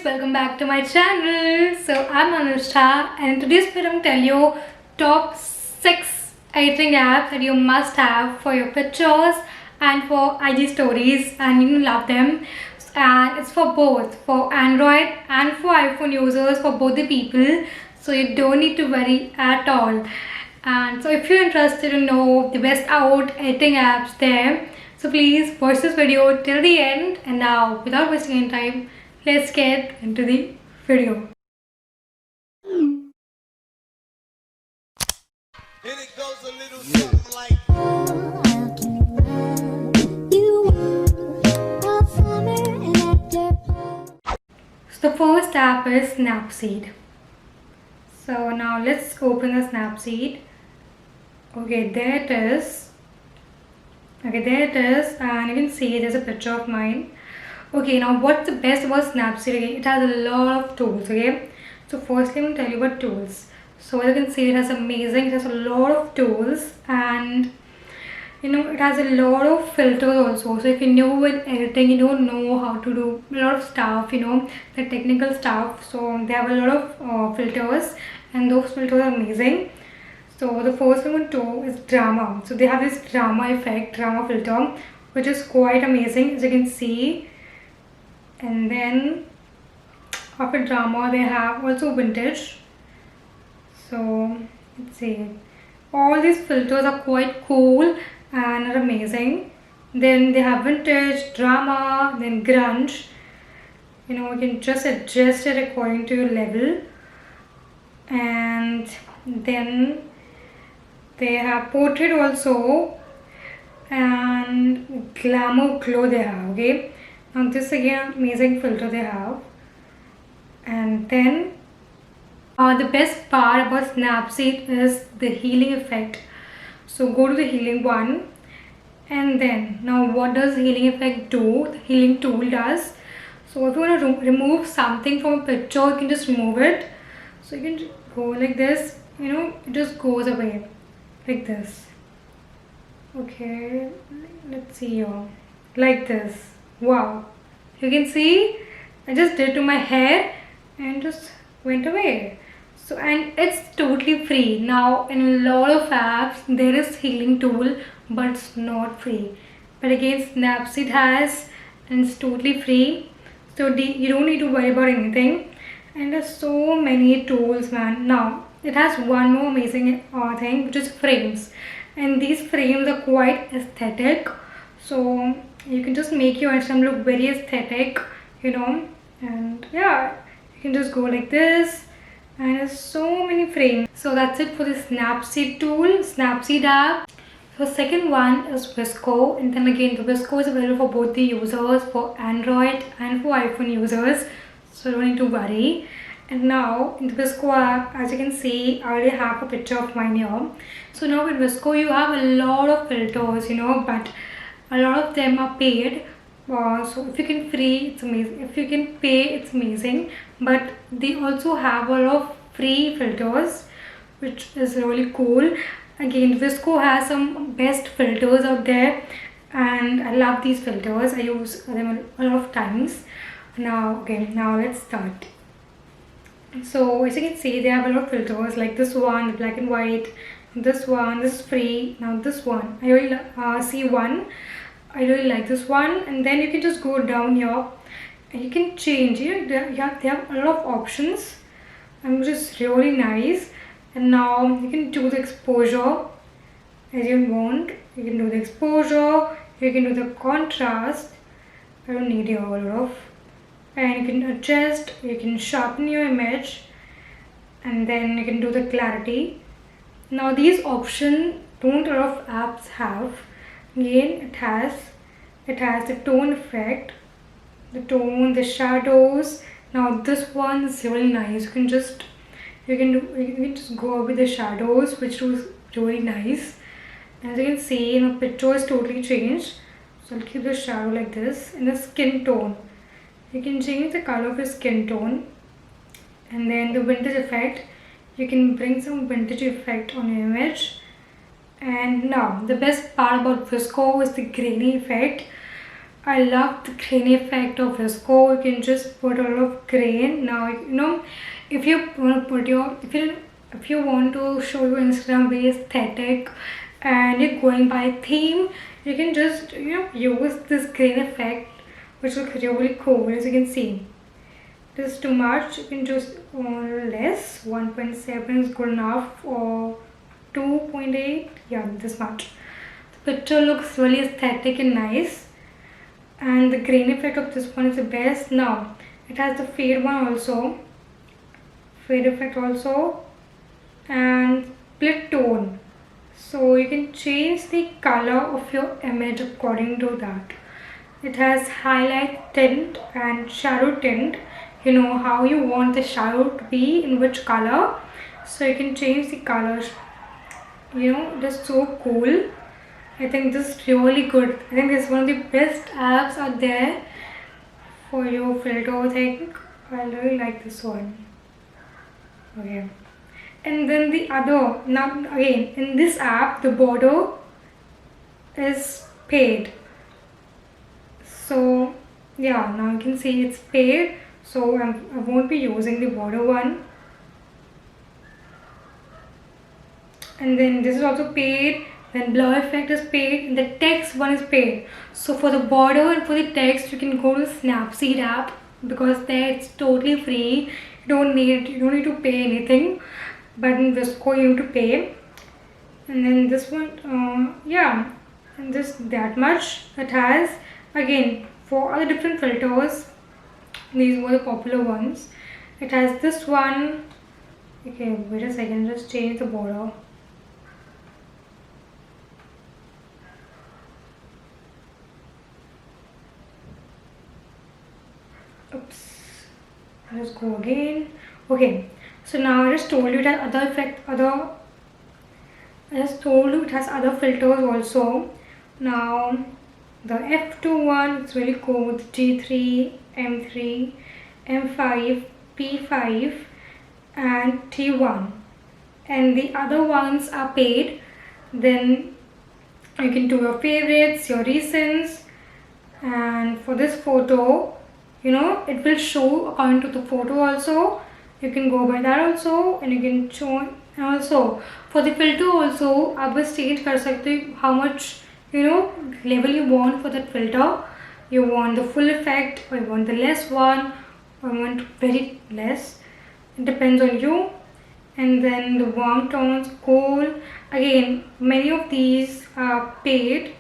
guys, welcome back to my channel. So I'm Anushtha and in today's video I'm telling you top 6 editing apps that you must have for your pictures and for IG stories, and you love them. And it's for both, for Android and for iPhone users, for both the people, so you don't need to worry at all. And so if you're interested to know the best out editing apps there, so please watch this video till the end. And now, without wasting any time, let's get into the video. And it goes a little something like So the first app is Snapseed. So now let's open the Snapseed. Okay, there it is. And you can see there's a picture of mine. Okay, now what's the best about Snapseed? Okay, it has a lot of tools. Okay, so firstly I'm going to tell you about tools. So as you can see, it has a lot of tools, and it has a lot of filters also. So if you're new with editing, you don't know how to do a lot of stuff, the technical stuff, so they have a lot of filters, and those filters are amazing. So the first one too is drama. So they have this drama filter, which is quite amazing, as you can see. And then after drama, they have also vintage. So let's see, all these filters are quite cool and are amazing. Then they have vintage, drama, then grunge. You can just adjust it according to your level. And then they have portrait also, and glamour glow they have. Okay, now this again amazing filter they have. And then the best part about Snapseed is the healing effect. So go to the healing one, and then now what does healing effect do? The healing tool does. So if you want to remove something from a picture, you can just remove it. So you can go like this, it just goes away like this. Okay, let's see here, like this. Wow, you can see I just did to my hair and just went away. So, and it's totally free. Now in a lot of apps there is healing tool, but it's not free. But again, Snapseed has, and it's totally free, so you don't need to worry about anything. And there's so many tools, man. Now it has one more amazing thing, which is frames, and these frames are quite aesthetic. So you can just make your Instagram look very aesthetic, and yeah, you can just go like this, and there's so many frames. So that's it for the Snapseed tool, Snapseed app. So second one is Visco, and then again the Visco is available for both the users, for Android and for iPhone users, so don't need to worry. And now in the Visco app, as you can see, I already have a picture of mine here. So now with Visco you have a lot of filters, but a lot of them are paid. So if you can free, it's amazing. If you can pay, it's amazing. But they also have a lot of free filters, which is really cool. Again, Visco has some best filters out there, and I love these filters. I use them a lot of times. Now let's start. So as you can see, they have a lot of filters, like this one, black and white. This one, this is free. Now this one, I really see one. I really like this one. And then you can just go down here and you can change it. They have a lot of options, and which is really nice. And now you can do the exposure as you want. You can do the exposure, you can do the contrast. I don't need a lot of. And you can adjust, you can sharpen your image, and then you can do the clarity. Now these options don't a lot of apps have. Again, it has the tone effect, the shadows. Now this one is really nice. You can just go with the shadows, which was really nice. As you can see, the picture is totally changed. So I'll keep the shadow like this. And the skin tone, you can change the color of your skin tone. And then the vintage effect, you can bring some vintage effect on your image. And now the best part about Visco is the grainy effect. I love the grain effect of visco. You can just put a lot of grain. Now if you want to put your if you want to show your Instagram very aesthetic and you're going by theme, you can just use this grain effect, which looks really cool. As you can see, this is too much. You can just less. 1.7 is good enough, or 2.8. Yeah, this much. The picture looks really aesthetic and nice. And the grain effect of this one is the best. Now it has the fade one also, fade effect also, and split tone, so you can change the color of your image according to that. It has highlight tint and shadow tint. You know how you want the shadow to be, in which color, so you can change the colors. It is so cool. I think this is really good. I think this is one of the best apps out there for your filters. I think I really like this one. Okay. And then the other, now again, in this app, the border is paid. So yeah, now you can see it's paid. So I won't be using the border one. And then this is also paid. Then blur effect is paid, and the text one is paid. So for the border and for the text, you can go to Snapseed app, because there it's totally free. You don't need to pay anything. But in Visco you need to pay. And then this one, yeah, and just that much it has. Again, for other different filters, these were the popular ones. It has this one. Okay, wait a second, just change the border. Oops, let's go again. Okay, so now I just told you it has other filters also. Now the F2 one, it's really cool. G3, M3, M5, P5 and T1, and the other ones are paid. Then you can do your favorites, your recents, and for this photo, it will show according to the photo also. You can go by that also, and you can show. And also for the filter also, आप बस change कर सकते हो how much level you want for that filter. You want the full effect, or you want the less one, or you want very less. It depends on you. And then the warm tones, cool. Again, many of these are paid.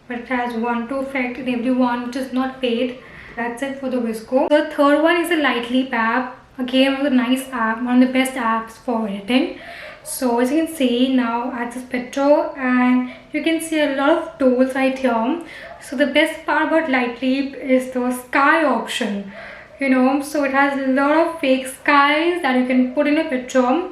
But it has 1-2 effect in every one which is not paid. That's it for the Visco. The third one is a Lightroom app. Again, one of the nice app, one of the best apps for editing. So as you can see, now add this picture, and you can see a lot of tools right here. So the best part about Lightroom is the sky option. So it has a lot of fake skies that you can put in a picture.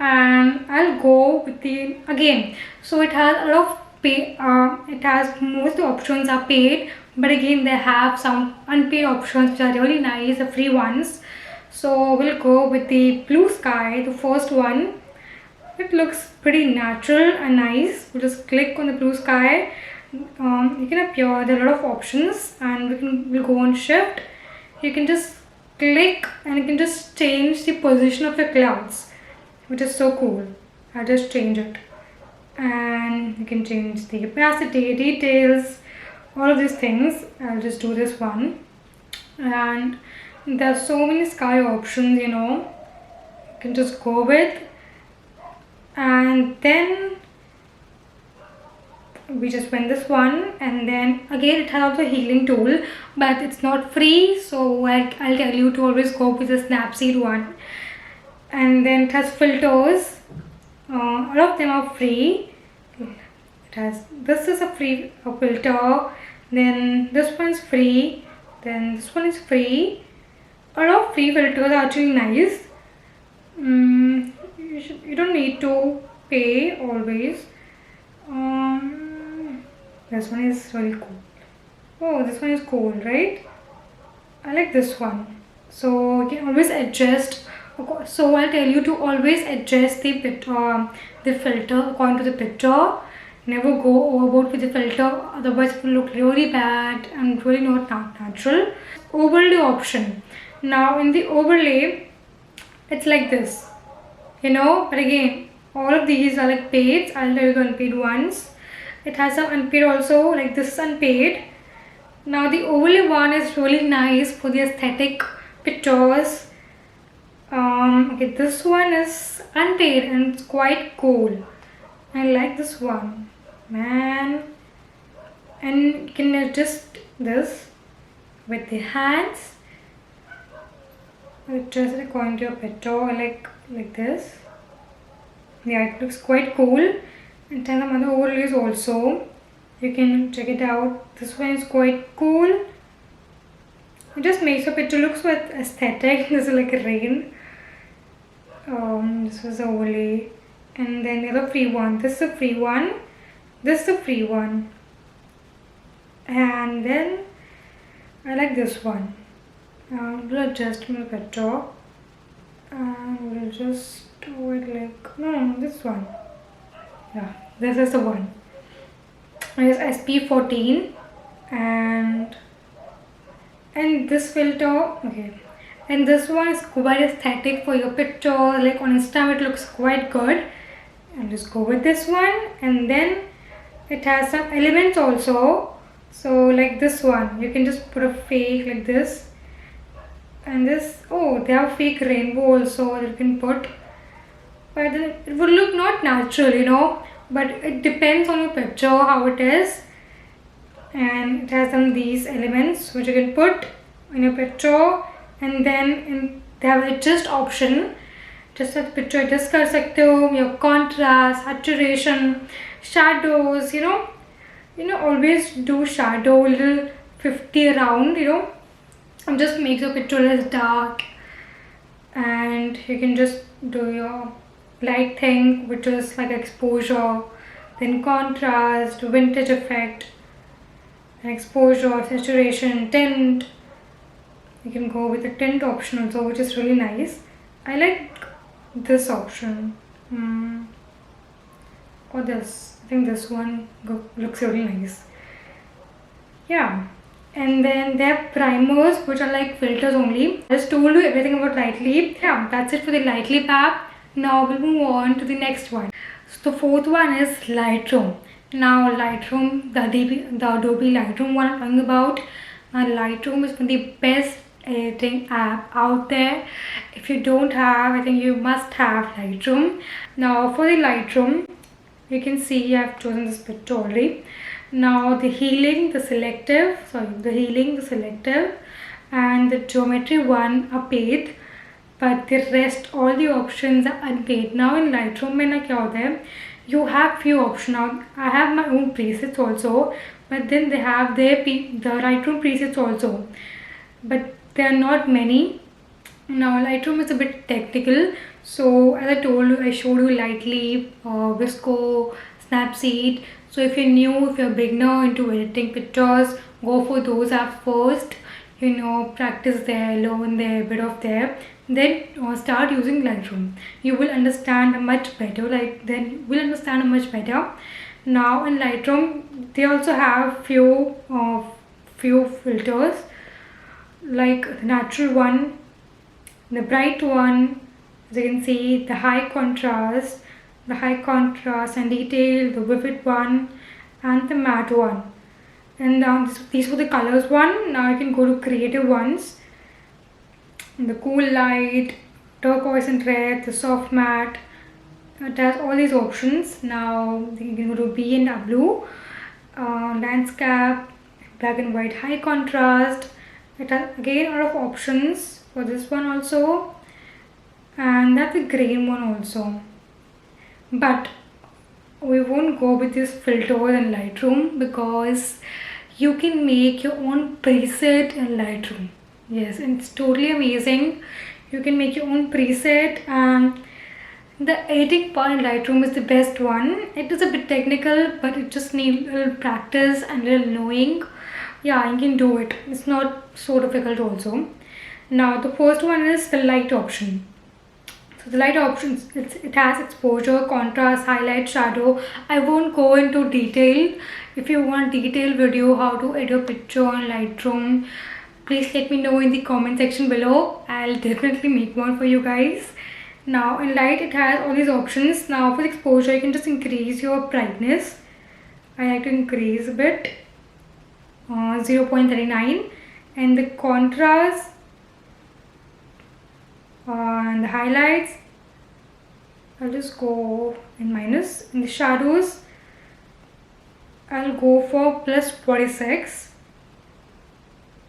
And I'll go with the again. So it has a lot of it has most of the options are paid, but again they have some unpaid options which are really nice, the free ones. So we'll go with the blue sky, the first one. It looks pretty natural and nice. We'll just click on the blue sky. You can appear, there are a lot of options, and we'll go on shift. You can just click and you can just change the position of your clouds, which is so cool. I'll just change it. And you can change the opacity, details, all of these things. I'll just do this one. And there are so many sky options, you can just go with. And then we just went this one. And then again it has also a healing tool, but it's not free, so I'll tell you to always go with the Snapseed one. And then it has filters. All of them are free. This is a free filter, then this one's free, then this one is free. A lot of free filters are actually nice. You don't need to pay always. This one is really cool. Oh, this one is cool, right? I like this one. So you can always adjust. So I'll tell you to always adjust the filter according to the picture. Never go overboard with the filter, otherwise it will look really bad and really not natural. Overlay option. Now in the overlay, it's like this, but again, all of these are like paid. I'll tell you the unpaid ones. It has some unpaid also, like this is unpaid. Now the overlay one is really nice for the aesthetic pictures. Okay, this one is unpaid and it's quite cool. I like this one, man. And you can adjust this with the hands. Adjust it according to your picture, like this. Yeah, it looks quite cool. And then some other overlays also. You can check it out. This one is quite cool. It just makes your picture look so aesthetic. This is like a rain. This was the overlay. And then the other free one. This is a free one. This is a free one. And then I like this one. We'll adjust my picture. And we'll just do it like, no, this one. Yeah, this is the one. It is SP14 and this filter, okay, and this one is quite aesthetic for your picture, like on Instagram it looks quite good. And just go with this one. And then it has some elements also, so like this one you can just put a fake like this, and this, oh, they have fake rainbow also that you can put, but then it would look not natural, but it depends on your picture how it is. And it has some these elements which you can put in your picture. And then they have adjust option, just that picture adjust कर सकते हो, your contrast, saturation, shadows, always do shadow little 50 around, and just makes your picture less dark. And you can just do your light thing, which is like exposure, then contrast, vintage effect, exposure, saturation, tint. You can go with the tint option also, which is really nice. I like this option. Or this. I think this one looks really nice. Yeah. And then they have primers, which are like filters only. I just told you everything about Lightly. Yeah, that's it for the Lightly app. Now we'll move on to the next one. So the fourth one is Lightroom. Now Lightroom, the Adobe Lightroom one I'm talking about. Lightroom is one of the best editing app out there. If you don't have, I think you must have Lightroom. Now for the Lightroom, you can see I have chosen this picture already. Now the healing, the selective, and the geometry one are paid, but the rest, all the options are unpaid. Now in Lightroom mein kya hota hai, you have few options. Now I have my own presets also, but then they have the Lightroom presets also, but there are not many. Now Lightroom is a bit technical, so as I told you, I showed you Lightly, Visco, Snapseed. So if you're new, if you're a beginner into editing pictures, go for those apps first. Practice there, learn there, a bit of there. Then start using Lightroom. You will understand much better. Now in Lightroom, they also have few filters, like the natural one, the bright one, as you can see, the high contrast and detail, the vivid one, and the matte one. And these were the colors one. Now you can go to creative ones, the cool light, turquoise and red, the soft matte. It has all these options. Now you can go to B and W, landscape, black and white, high contrast. It has again a lot of options for this one also, and that's the grain one also. But we won't go with this filter in Lightroom because you can make your own preset in Lightroom. Yes, it's totally amazing. You can make your own preset, and the editing part in Lightroom is the best one. It is a bit technical, but it just needs a little practice and a little knowing. Yeah, you can do it. It's not so difficult also. Now the first one is the light option. So the light options, it has exposure, contrast, highlight, shadow. I won't go into detail. If you want detailed video how to edit a picture on Lightroom, please let me know in the comment section below. I'll definitely make one for you guys. Now in light it has all these options. Now for exposure you can just increase your brightness. I like to increase a bit, 0.39, and the contrast and the highlights I'll just go in minus. In the shadows I'll go for plus 46,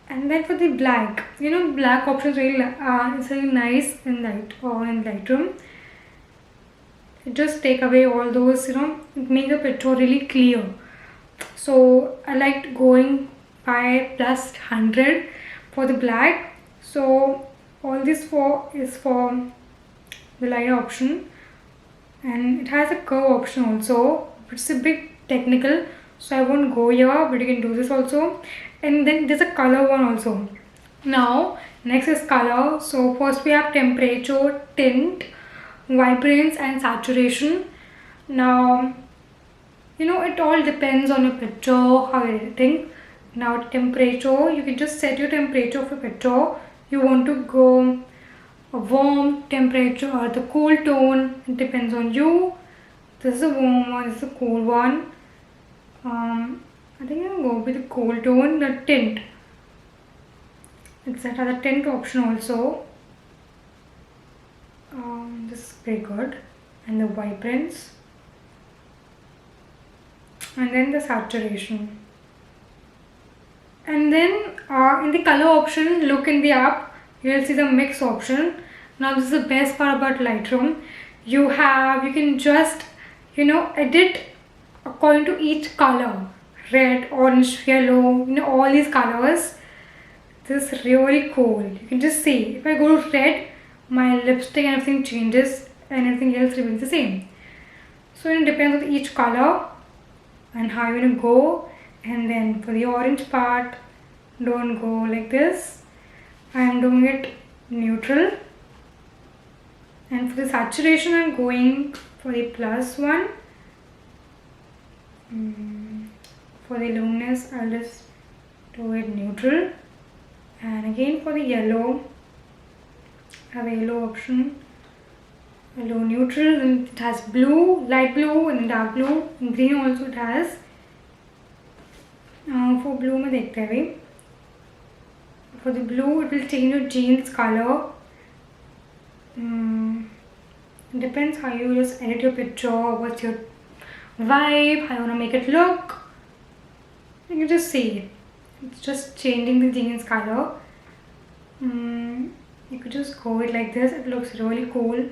and then for the black, black options really it's really nice in Lightroom. It just take away all those, it make the picture really clear. So I liked going by plus 100 for the black. So all this is for the light option, and it has a curve option also. It's a bit technical, so I won't go here, but you can do this also. And then there's a color one also. Now next is color. So first we have temperature, tint, vibrance and saturation. Now it all depends on your picture, how you're editing. Now temperature, you can just set your temperature of a picture. You want to go a warm temperature or the cool tone, it depends on you. This is a warm one, this is a cool one. I think I'll go with the cool tone. The tint, it's that other tint option also. This is very good. And the vibrance, and then the saturation. And then in the color option, look in the app, you will see the mix option. Now this is the best part about Lightroom. You can just edit according to each color, red, orange, yellow, all these colors. This is really cool. You can just see, if I go to red, my lipstick and everything changes and everything else remains the same. So it depends on each color and how you want to go. And then for the orange part, don't go like this. I am doing it neutral. And for the saturation, I'm going for the plus one. For the luminous, I'll just do it neutral. And again for the yellow, I have a yellow option. Yellow neutral, and it has blue, light blue and dark blue. And green also it has. For blue में देखते हैं अभी. For the blue, it will change your jeans color. It depends how you just edit your picture, what's your vibe, how you want to make it look. You can just see it. It's just changing the jeans color. You could just go it like this. It looks really cool.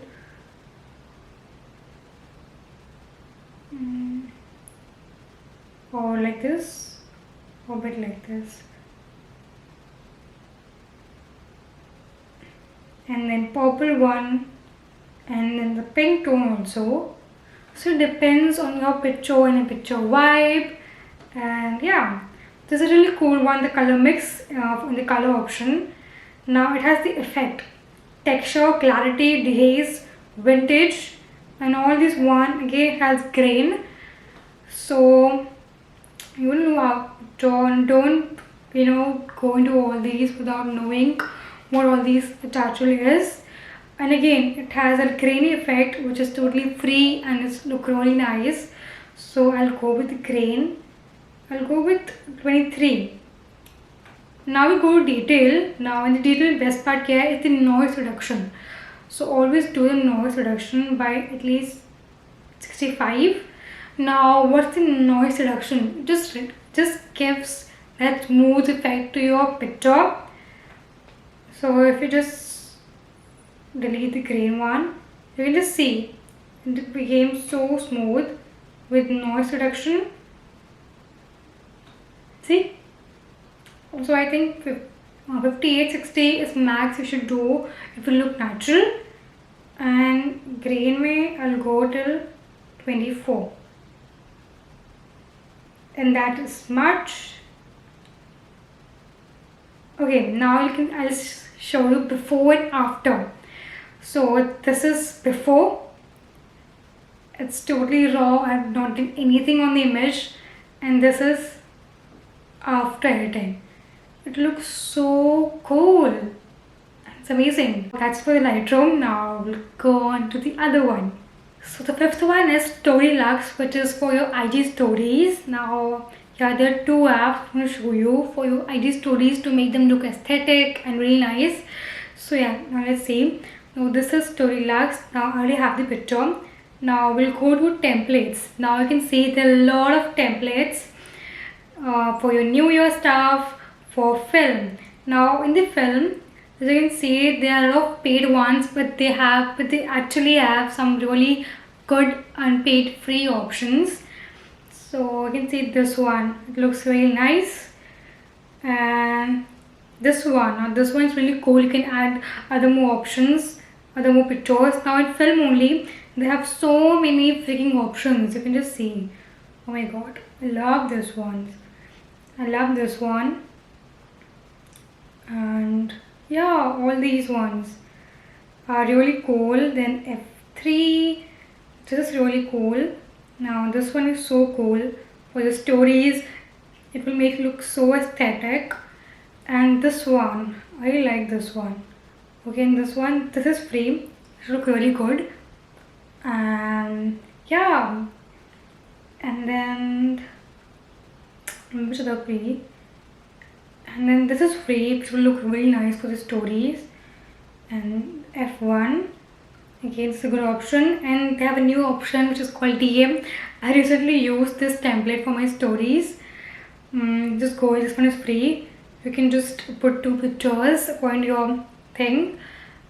Or like this, or a bit like this. And then purple one, and then the pink tone also. So it depends on your picture and a picture vibe. And yeah, this is a really cool one, the color mix in the color option. Now it has the effect, texture, clarity, dehaze, vintage, and all this one again has grain. So you will know how to, don't go into all these without knowing what all these actually is. And again, it has a grainy effect which is totally free and it's look really nice. So I'll go with the grain. I'll go with 23. Now we go to detail. Now in the detail, best part here is the noise reduction. So always do the noise reduction by at least 65. Now what's the noise reduction? It just gives that smooth effect to your picture. So if you just delete the grain one, you can just see it became so smooth with noise reduction. See? So I think 58-60 is max you should do if you look natural. And grain mein I'll go till 24. And that is much. Okay, now I'll show you before and after. So this is before. It's totally raw. I've not done anything on the image, and this is after editing. It looks so cool. It's amazing. That's for the Lightroom. Now we'll go on to the other one. So the fifth one is Storylux, which is for your IG stories. Now, yeah, there are two apps I'm going to show you for your IG stories to make them look aesthetic and really nice. So yeah, now let's see. Now this is Storylux. Now I already have the picture. Now we'll go to templates. Now you can see there are a lot of templates for your New Year stuff, for film. Now in the film, as you can see, there are a lot of paid ones, but they actually have some really good unpaid free options. So you can see this one, it looks really nice. And this one, now this one is really cool. You can add other more options, other more pictures. Now in film only, they have so many freaking options. You can just see. Oh my god, I love this one. I love this one. And yeah, all these ones are really cool. Then F3, this is really cool. Now this one is so cool for the stories. It will make it look so aesthetic. And this one, I really like this one. Okay, and this one, this is free. It look really good. And yeah, and then which other free? And then this is free, which will look really nice for the stories. And F1, again, it's a good option. And they have a new option which is called DM. I recently used this template for my stories. Just go, this one is free. You can just put two pictures, point your thing.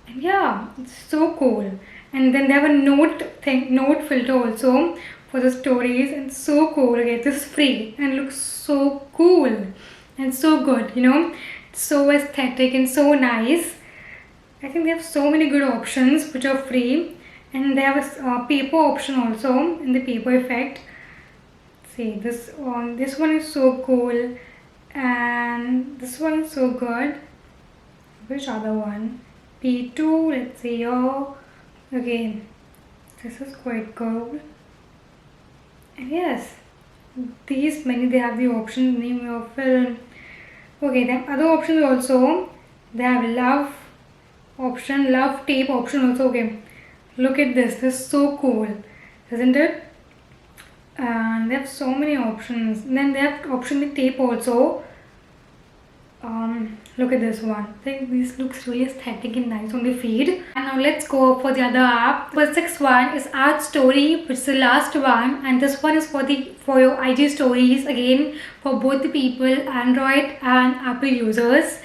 And yeah, it's so cool. And then they have a note filter also for the stories, and so cool. Okay, this is free and looks so cool and so good, you know. It's so aesthetic and so nice. I think they have so many good options which are free, and they have a paper option also in the paper effect. See, this one is so cool, and this one is so good. Which other one? P2, let's see here. Again, this is quite cool. And yes, these many, they have the option, name your film. Okay, then other options also, they have love option, love tape option also. Okay, look at this is so cool, isn't it? And they have so many options. And then they have option with tape also. Look at this one. I think this looks really aesthetic and nice on the feed. And now let's go for the other app. The sixth one is Art Story, which is the last one, and this one is for your IG stories, again for both the people, Android and Apple users.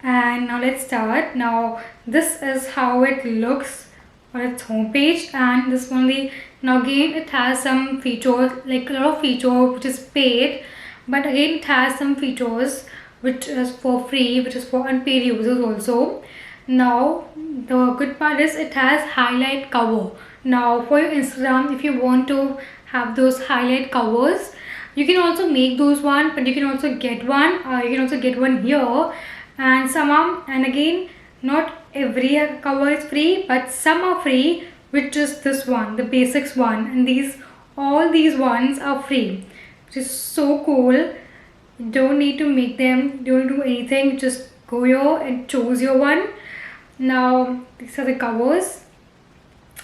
And now let's start. Now this is how it looks on its homepage, and this only, now again it has some features, like a lot of features which is paid, but again it has some features which is for free, which is for unpaid users also. Now the good part is it has highlight cover. Now for your Instagram, if you want to have those highlight covers, you can also make those one, but you can also get one. You can also get one here, and and again, not every cover is free, but some are free, which is this one, the basics one, and all these ones are free, which is so cool. You don't need to make them, don't do anything, just go here and choose your one. Now these are the covers,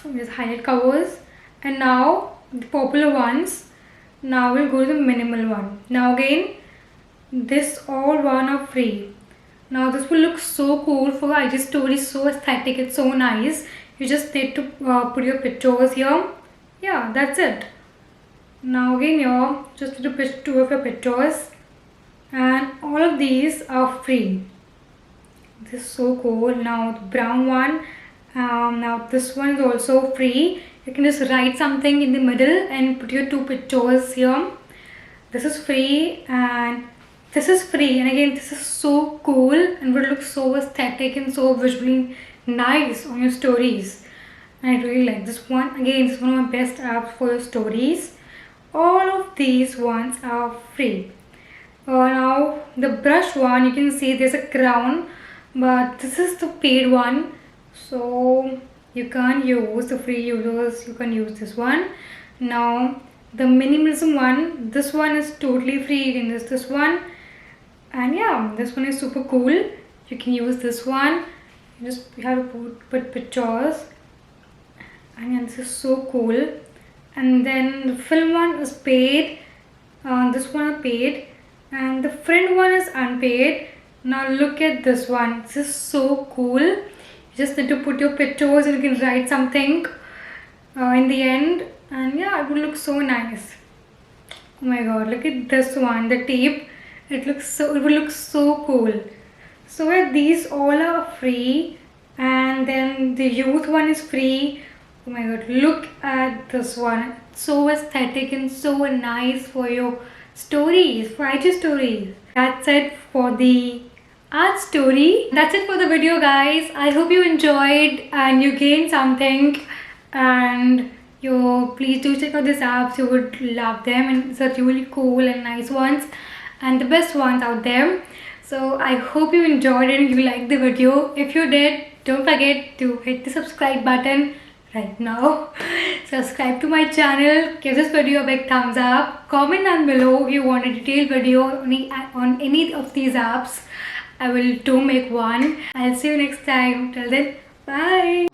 these highlight covers, and now the popular ones. Now we'll go to the minimal one. Now again, this all one are free. Now this will look so cool for IG stories, so aesthetic, it's so nice. You just need to put your pictures here. Yeah, that's it. Now again here, just need to put two of your pictures, and all of these are free. This is so cool. Now the brown one, now this one is also free. You can just write something in the middle and put your two pictures here. This is free, and this is free, and again this is so cool and will look so aesthetic and so visually nice on your stories. And I really like this one. Again, it's one of my best apps for your stories. All of these ones are free. Now the brush one, you can see there's a crown, but this is the paid one. So you can't use the free users, you can use this one. Now the minimalism one, this one is totally free, you can use this one. And yeah, this one is super cool, you can use this one. You have to put pictures, and yeah, this is so cool. And then the film one is paid, this one is paid, and the friend one is unpaid. Now look at this one, this is so cool. You just need to put your pictures and you can write something in the end, and yeah, it will look so nice. Oh my god, look at this one, the tape. It will look so cool. So yeah, these all are free, and then the youth one is free. Oh my god, look at this one. It's so aesthetic and so nice for your stories, for IG stories. That's it for the art story. That's it for the video, guys. I hope you enjoyed and you gained something, and please do check out these apps. You would love them, and it's a really cool and nice ones and the best ones out there. So I hope you enjoyed it and you liked the video. If you did, don't forget to hit the subscribe button right now. Subscribe to my channel, give this video a big thumbs up, comment down below if you want a detailed video on any of these apps. I will make one. I'll see you next time. Till then, bye.